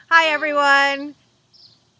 Hi everyone,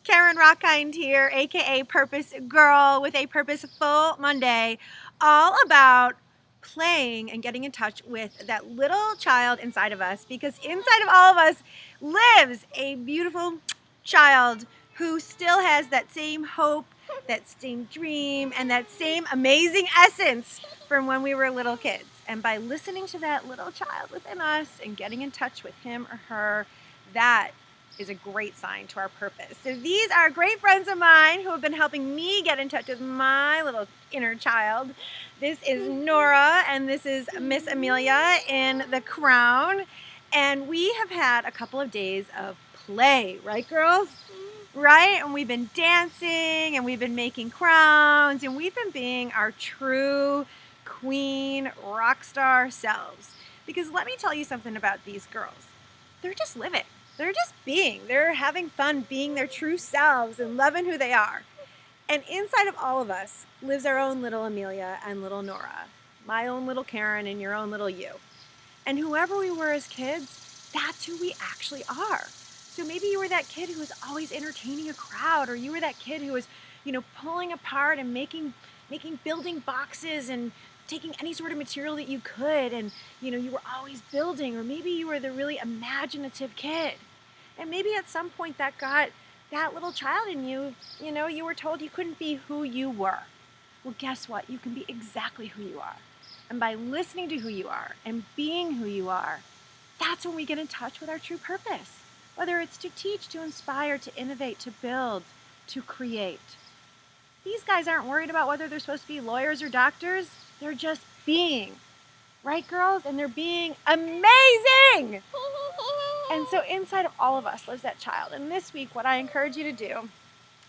Carin Rockind here, aka Purpose Girl with a Purposeful Monday, all about playing and getting in touch with that little child inside of us, because inside of all of us lives a beautiful child who still has that same hope, that same dream, and that same amazing essence from when we were little kids. And by listening to that little child within us and getting in touch with him or her, that is a great sign to our purpose. So these are great friends of mine who have been helping me get in touch with my little inner child. This is Nora and this is Miss Amelia in the crown. And we have had a couple of days of play, right girls? Right? And we've been dancing and we've been making crowns and we've been being our true queen rock star selves. Because let me tell you something about these girls. They're just living. They're just being. They're having fun being their true selves and loving who they are. And inside of all of us lives our own little Amelia and little Nora, my own little Carin and your own little you. And whoever we were as kids, that's who we actually are. So maybe you were that kid who was always entertaining a crowd, or you were that kid who was, pulling apart and building boxes and taking any sort of material that you could, and you were always building. Or maybe you were the really imaginative kid, and maybe at some point that got that little child in you, you were told you couldn't be who you were. Well, guess what? You can be exactly who you are. And by listening to who you are and being who you are, that's when we get in touch with our true purpose. Whether it's to teach, to inspire, to innovate, to build, to create. These guys aren't worried about whether they're supposed to be lawyers or doctors. They're just being. Right, girls? And they're being amazing! And so inside of all of us lives that child. And this week, what I encourage you to do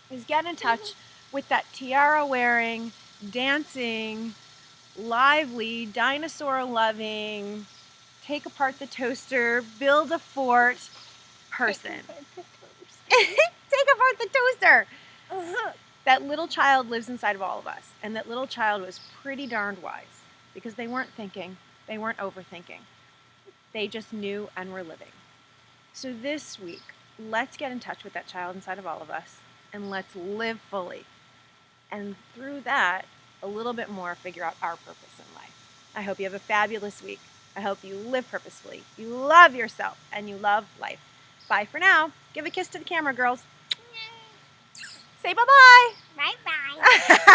is get in touch with that tiara-wearing, dancing, lively, dinosaur-loving, take apart the toaster, build a fort person. Take apart the toaster! That little child lives inside of all of us. And that little child was pretty darned wise, because they weren't thinking, they weren't overthinking. They just knew and were living. So this week, let's get in touch with that child inside of all of us, and let's live fully. And through that, a little bit more, figure out our purpose in life. I hope you have a fabulous week. I hope you live purposefully, you love yourself, and you love life. Bye for now. Give a kiss to the camera, girls. Say bye-bye. Bye-bye.